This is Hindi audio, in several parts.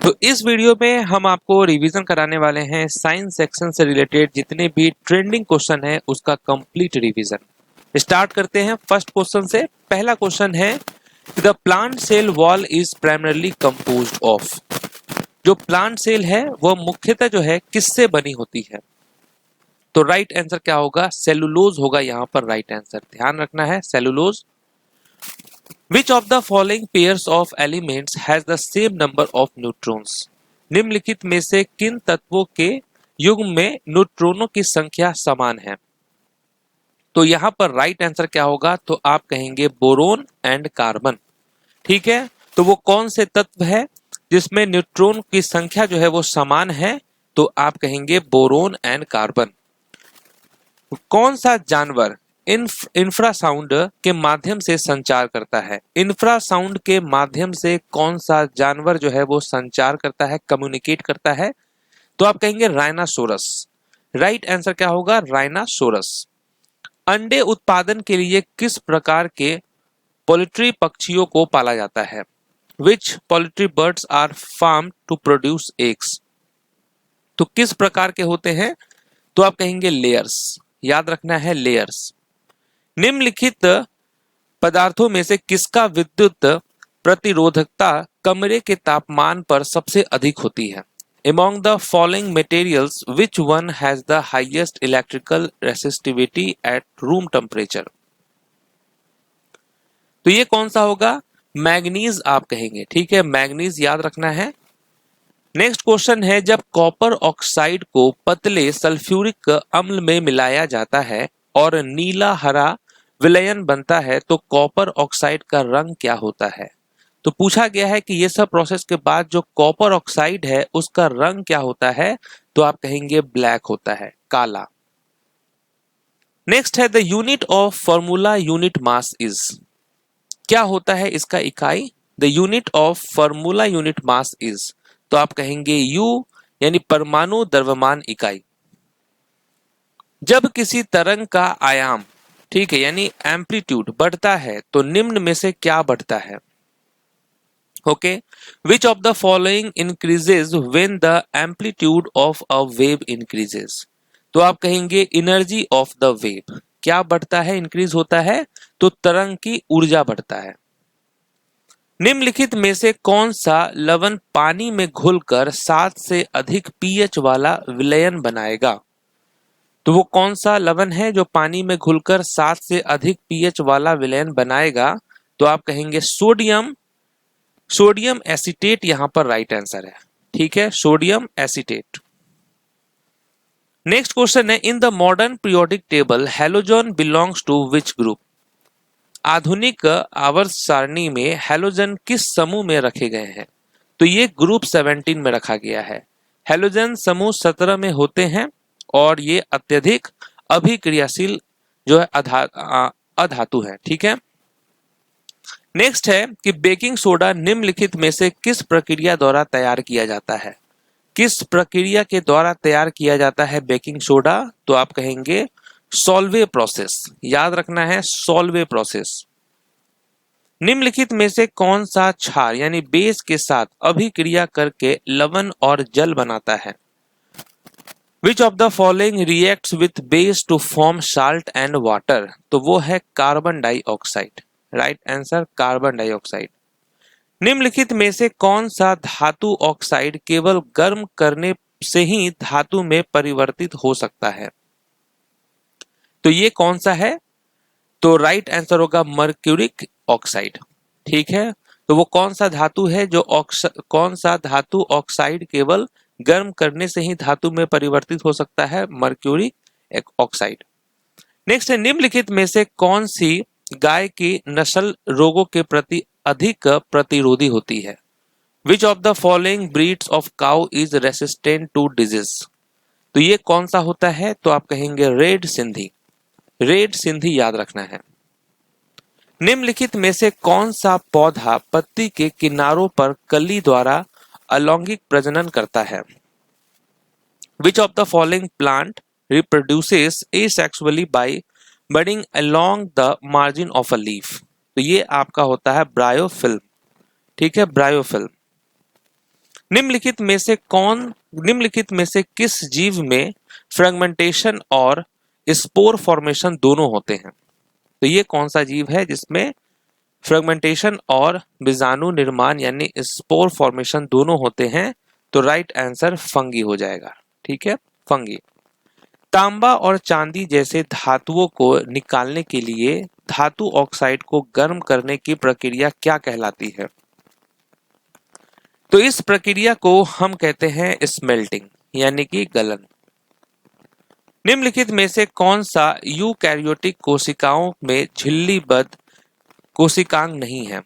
तो इस वीडियो में हम आपको रिवीजन कराने वाले हैं साइंस सेक्शन से रिलेटेड जितने भी ट्रेंडिंग क्वेश्चन है उसका कंप्लीट रिवीजन। स्टार्ट करते हैं फर्स्ट क्वेश्चन से। पहला क्वेश्चन है the plant cell wall is primarily composed of. जो प्लांट सेल है वो मुख्यतः जो है किससे बनी होती है? तो राइट आंसर क्या होगा? सेलुलोज होगा यहाँ पर राइट आंसर। ध्यान रखना है cellulose. Which of the following pairs of elements has the same number of neutrons? निम्नलिखित में से किन तत्वों के युग्म में न्यूट्रॉनों की संख्या समान है? तो यहाँ पर राइट आंसर क्या होगा? तो आप कहेंगे बोरोन एंड कार्बन। ठीक है, तो वो कौन से तत्व है जिसमें न्यूट्रॉन की संख्या जो है वो समान है? तो आप कहेंगे बोरोन एंड कार्बन। कौन सा जानवर इंफ्रासाउंड के माध्यम से संचार करता है? इंफ्रासाउंड के माध्यम से कौन सा जानवर जो है वो संचार करता है, कम्युनिकेट करता है? तो आप कहेंगे राइनासोरस। राइट आंसर क्या होगा? राइनासोरस। अंडे उत्पादन के लिए किस प्रकार के पोल्ट्री पक्षियों को पाला जाता है? Which poultry birds are farm to produce eggs. तो किस प्रकार के होते हैं? तो आप कहेंगे लेयर्स। याद रखना है लेयर्स। निम्नलिखित पदार्थों में से किसका विद्युत प्रतिरोधकता कमरे के तापमान पर सबसे अधिक होती है? Among the following materials, which one has the highest electrical resistivity at room temperature? तो ये कौन सा होगा? मैग्नीज आप कहेंगे। ठीक है, मैग्नीज याद रखना है। नेक्स्ट क्वेश्चन है जब कॉपर ऑक्साइड को पतले सल्फ्यूरिक अम्ल में मिलाया जाता है और नीला हरा विलयन बनता है तो कॉपर ऑक्साइड का रंग क्या होता है? तो पूछा गया है कि ये सब प्रोसेस के बाद जो कॉपर ऑक्साइड है उसका रंग क्या होता है? तो आप कहेंगे ब्लैक होता है, काला। नेक्स्ट है the unit of formula unit mass is. क्या होता है इसका इकाई? The unit of formula unit mass is. तो आप कहेंगे यू यानी परमाणु द्रव्यमान इकाई। जब किसी तरंग का आयाम, ठीक है, यानी एम्पलीट्यूड बढ़ता है तो निम्न में से क्या बढ़ता है? Okay, which of the following increases when the amplitude of a wave increases. तो आप कहेंगे एनर्जी ऑफ द वेव। क्या बढ़ता है, इंक्रीज होता है? तो तरंग की ऊर्जा बढ़ता है। निम्नलिखित में से कौन सा लवण पानी में घुलकर 7 से अधिक पीएच वाला विलयन बनाएगा? तो वो कौन सा लवण है जो पानी में घुलकर 7 से अधिक पीएच वाला विलयन बनाएगा? तो आप कहेंगे सोडियम। सोडियम एसीटेट यहां पर राइट आंसर है। ठीक है, सोडियम एसीटेट। नेक्स्ट क्वेश्चन है in the modern periodic table halogen belongs to which group. आधुनिक आवर्त सारणी में हैलोजन किस समूह में रखे गए हैं? तो ये ग्रुप 17 में रखा गया है। हैलोजन समूह 17 में होते हैं और ये अत्यधिक अभिक्रियाशील जो है अधातु है। ठीक है, नेक्स्ट है कि बेकिंग सोडा निम्नलिखित में से किस प्रक्रिया द्वारा तैयार किया जाता है? किस प्रक्रिया के द्वारा तैयार किया जाता है बेकिंग सोडा? तो आप कहेंगे सॉल्वे प्रोसेस। याद रखना है सॉल्वे प्रोसेस। निम्नलिखित में से कौन सा क्षार यानी बेस के साथ अभिक्रिया करके लवण और जल बनाता है? Which of the following reacts with base to form salt and water? तो वो है carbon dioxide. Right answer carbon dioxide. निम्नलिखित में से कौन सा धातु ऑक्साइड केवल गर्म करने से ही धातु में परिवर्तित हो सकता है? तो ये कौन सा है? तो राइट आंसर होगा मर्क्यूरिक ऑक्साइड। ठीक है, तो वो कौन सा धातु है जो कौन सा धातु ऑक्साइड केवल गर्म करने से ही धातु में परिवर्तित हो सकता है? Mercuric oxide. नेक्स्ट है निम्नलिखित में से कौन सी गाय की नस्ल रोगों के प्रति अधिक प्रतिरोधी होती है? Which of the following breeds of cow is resistant to disease? तो ये कौन सा होता है? तो आप कहेंगे रेड सिंधी। रेड सिंधी याद रखना है। निम्नलिखित में से कौन सा पौधा पत्ती के किनारों पर कली द्वारा अलैंगिक प्रजनन करता है? Which of the following plant reproduces asexually by budding along the margin of a leaf? तो ये आपका होता है ब्रायोफिल्म। ठीक है, ब्रायोफिल्म। निम्नलिखित में से किस जीव में फ्रेगमेंटेशन और स्पोर फॉर्मेशन दोनों होते हैं? तो ये कौन सा जीव है जिसमें फ्रेगमेंटेशन और बीजाणु निर्माण यानी स्पोर फॉर्मेशन दोनों होते हैं? तो राइट आंसर फंगी हो जाएगा। ठीक है, फंगी। तांबा और चांदी जैसे धातुओं को निकालने के लिए धातु ऑक्साइड को गर्म करने की प्रक्रिया क्या कहलाती है? तो इस प्रक्रिया को हम कहते हैं स्मेल्टिंग यानी कि गलन। निम्नलिखित में से कौन सा यूकैरियोटिक कोशिकाओं में झिल्लीबद्ध कोशिकांग नहीं है?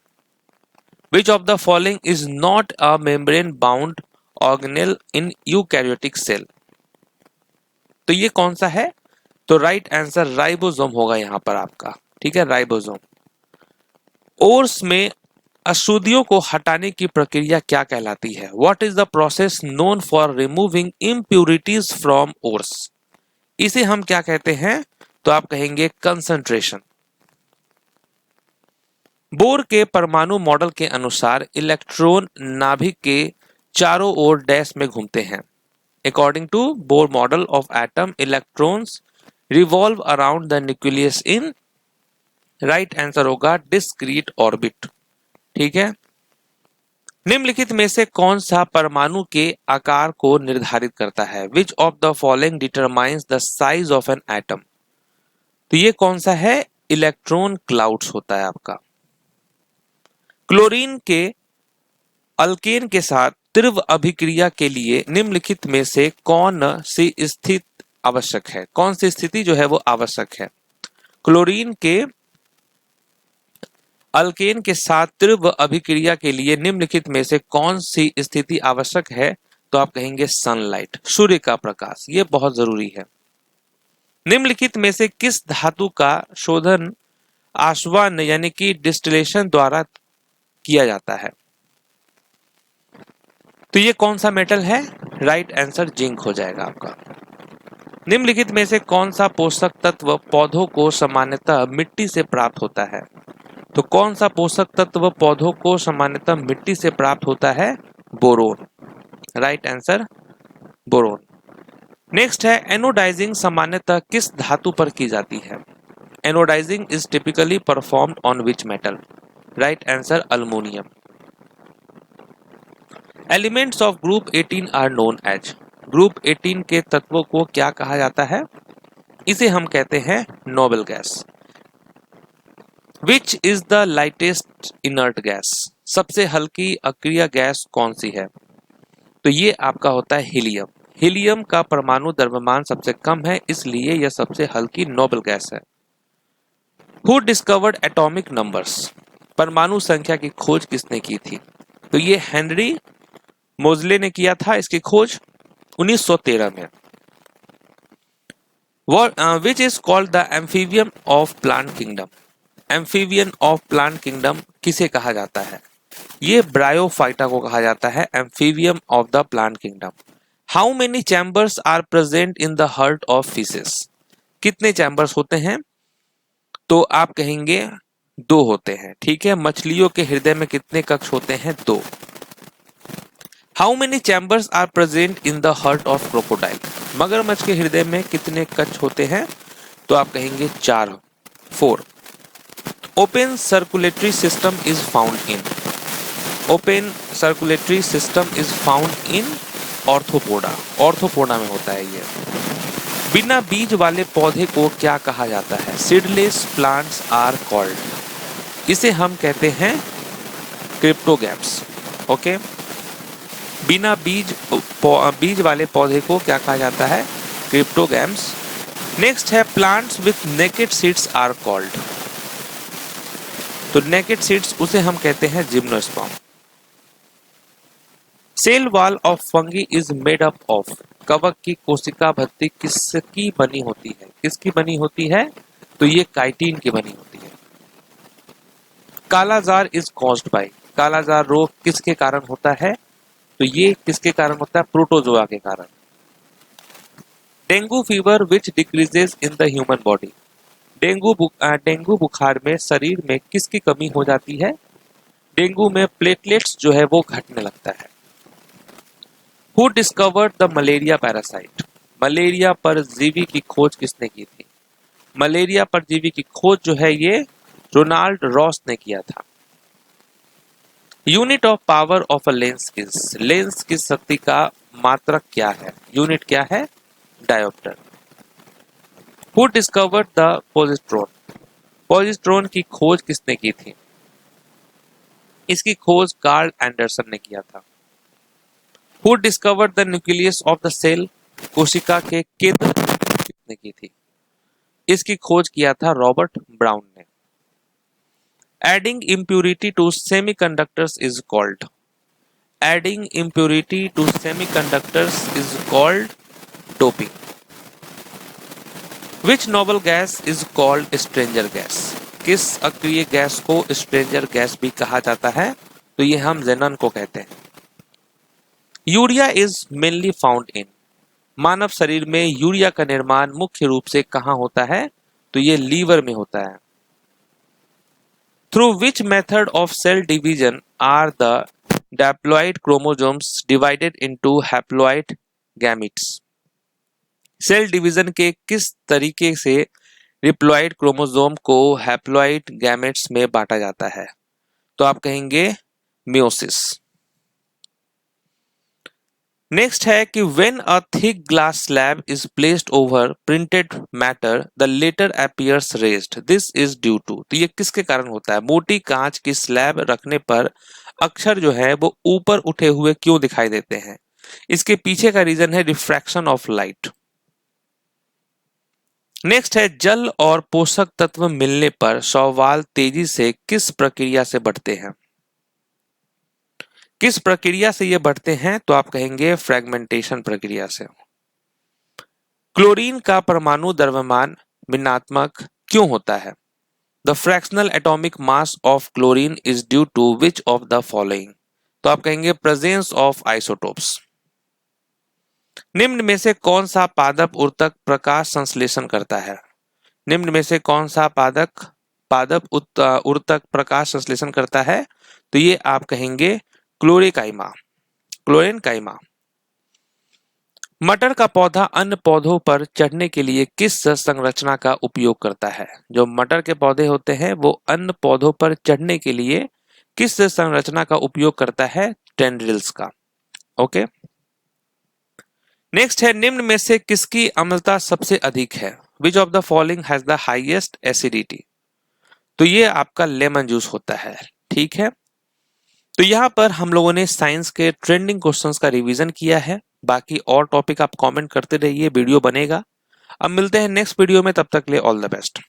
Which of the following is not a membrane bound organelle in eukaryotic cell? तो ये कौन सा है? तो राइट आंसर राइबोसोम होगा यहां पर आपका। ठीक है, राइबोसोम। ओर्स में अशुद्धियों को हटाने की प्रक्रिया क्या कहलाती है? What is the process known for removing impurities from ores? इसे हम क्या कहते हैं? तो आप कहेंगे कंसंट्रेशन। बोर के परमाणु मॉडल के अनुसार इलेक्ट्रॉन नाभिक के चारों ओर डैश में घूमते हैं। According to Bohr model of atom, electrons revolve around the nucleus in right answer होगा डिस्क्रीट ऑर्बिट। ठीक है, निम्नलिखित में से कौन सा परमाणु के आकार को निर्धारित करता है? Which of the following determines the size of an atom? तो ये कौन सा है? इलेक्ट्रॉन क्लाउड्स होता है आपका। क्लोरीन के अल्केन के साथ तीव्र अभिक्रिया के लिए निम्नलिखित में से कौन सी स्थिति आवश्यक है? कौन सी स्थिति जो है वो आवश्यक है? क्लोरीन के अल्केन के साथ तीव्र अभिक्रिया के लिए निम्नलिखित में से कौन सी स्थिति आवश्यक है? तो आप कहेंगे सनलाइट, सूर्य का प्रकाश। ये बहुत जरूरी है। निम्नलिखित में से किस धातु का शोधन आसवन यानी कि डिस्टिलेशन द्वारा किया जाता है? तो ये कौन सा मेटल है? राइट आंसर जिंक हो जाएगा आपका। निम्नलिखित में से कौन सा पोषक तत्व पौधों को सामान्यतः मिट्टी से प्राप्त होता है? तो कौन सा पोषक तत्व पौधों को सामान्यतः मिट्टी से प्राप्त होता है? Boron. Right answer boron. Next है एनोडाइजिंग सामान्यतः किस धातु पर की जाती है? Anodising is typically performed on which metal? Right answer aluminium. Elements of group 18 are known as. Group 18 के तत्वों को क्या कहा जाता है? इसे हम कहते हैं noble gas. Which is the lightest inert gas? सबसे हल्की अक्रिय गैस कौन सी है? तो ये आपका होता है हीलियम। हीलियम का परमाणु द्रव्यमान सबसे कम है, इसलिए यह सबसे हल्की नोबल गैस है। Who discovered atomic numbers? परमाणु संख्या की खोज किसने की थी? तो ये हेनरी मोजले ने किया था इसकी खोज 1913 में। Which is called the amphibian of plant kingdom? Amphibian of plant kingdom किसे कहा जाता है? ये ब्रायोफाइटा को कहा जाता है amphibian of the plant kingdom. How many chambers are present in the heart of fishes? कितने चैम्बर्स होते हैं? तो आप कहेंगे 2 होते हैं। ठीक है, मछलियों के हृदय में कितने कक्ष होते हैं? 2। How many chambers are present in the heart of crocodile? मगरमच्छ के हृदय में कितने कक्ष होते हैं? तो आप कहेंगे 4। Open circulatory system is found in. Open circulatory system is found in arthropoda. Arthropoda में होता है ये। बिना बीज वाले पौधे को क्या कहा जाता है? Seedless plants are called. इसे हम कहते हैं क्रिप्टोगैम्स। ओके, बिना बीज वाले पौधे को क्या कहा जाता है? क्रिप्टोगैम्स। नेक्स्ट है plants with naked seeds are called. तो नेकेड सीड्स उसे हम कहते हैं gymnosperm. Cell wall of fungi is made up of. कवक की कोशिका भत्ती किसकी बनी होती है? किसकी बनी होती है? तो ये काइटिन की बनी होती है। कालाजार इज कॉज्ड बाय। कालाजार रोग किसके कारण होता है? तो ये किसके कारण होता है? प्रोटोजोआ के कारण। Dengue fever which decreases in the human body. Dengue बुखार में शरीर में किसकी कमी हो जाती है? डेंगू में प्लेटलेट्स जो है वो घटने लगता है। Who discovered the malaria parasite? Malaria परजीवी की खोज किसने की थी? मलेरिया परजीवी की खोज जो है ये रोनाल्ड रॉस ने किया था। Unit of power of a lens is? Lens की शक्ति का मात्रक क्या है? यूनिट क्या है? Dioptre. Who discovered the positron? Positron की खोज किसने की थी? इसकी खोज कार्ल एंडरसन ने किया था। Who discovered the nucleus of the cell? कोशिका के केंद्र किसने की थी? इसकी खोज किया था रॉबर्ट ब्राउन ने। Adding impurity to semiconductors is called? Adding impurity to semiconductors is called doping. Which noble gas is called stranger gas? किस अक्रिय गैस को स्ट्रेंजर गैस भी कहा जाता है? तो ये हम जेनन को कहते हैं। Urea is mainly found in? मानव शरीर में यूरिया का निर्माण मुख्य रूप से कहाँ होता है? तो ये लीवर में होता है। Through which method of cell division are the diploid chromosomes divided into haploid gametes? Cell division के किस तरीके से डिप्लॉइड क्रोमोसोम को हैप्लॉइड गैमेट्स में बांटा जाता है? तो आप कहेंगे मियोसिस। नेक्स्ट है कि when a thick glass slab is placed over printed matter the letter appears raised, this is due to? तो ये किसके कारण होता है? मोटी कांच की स्लैब रखने पर अक्षर जो है वो ऊपर उठे हुए क्यों दिखाई देते हैं? इसके पीछे का रीजन है रिफ्रैक्शन ऑफ लाइट। नेक्स्ट है जल और पोषक तत्व मिलने पर शैवाल तेजी से किस प्रक्रिया से बढ़ते हैं? किस प्रक्रिया से ये बढ़ते हैं? तो आप कहेंगे फ्रेगमेंटेशन प्रक्रिया से। क्लोरीन का परमाणु द्रव्यमान भिन्नात्मक क्यों होता है? The fractional atomic mass of chlorine is due to which of the following? तो आप कहेंगे प्रेजेंस ऑफ आइसोटोप्स। निम्न में से कौन सा पादप ऊतक प्रकाश संश्लेषण करता है? निम्न में से कौन सा पादप ऊतक प्रकाश संश्लेषण करता है? तो ये आप कहेंगे क्लोरेनकाइमा। मटर का पौधा अन्य पौधों पर चढ़ने के लिए किस संरचना का उपयोग करता है? जो मटर के पौधे होते हैं वो अन्य पौधों पर चढ़ने के लिए किस संरचना का उपयोग करता है? टेंड्रिल्स का। ओके। नेक्स्ट है निम्न में से किसकी अम्लता सबसे अधिक है? Which of the following has the highest acidity? तो ये आपका लेमन जूस होता है। ठीक है, तो यहाँ पर हम लोगों ने साइंस के ट्रेंडिंग क्वेश्चंस का रिवीजन किया है। बाकी और टॉपिक आप कमेंट करते रहिए, वीडियो बनेगा। अब मिलते हैं नेक्स्ट वीडियो में, तब तक के लिए ऑल द बेस्ट।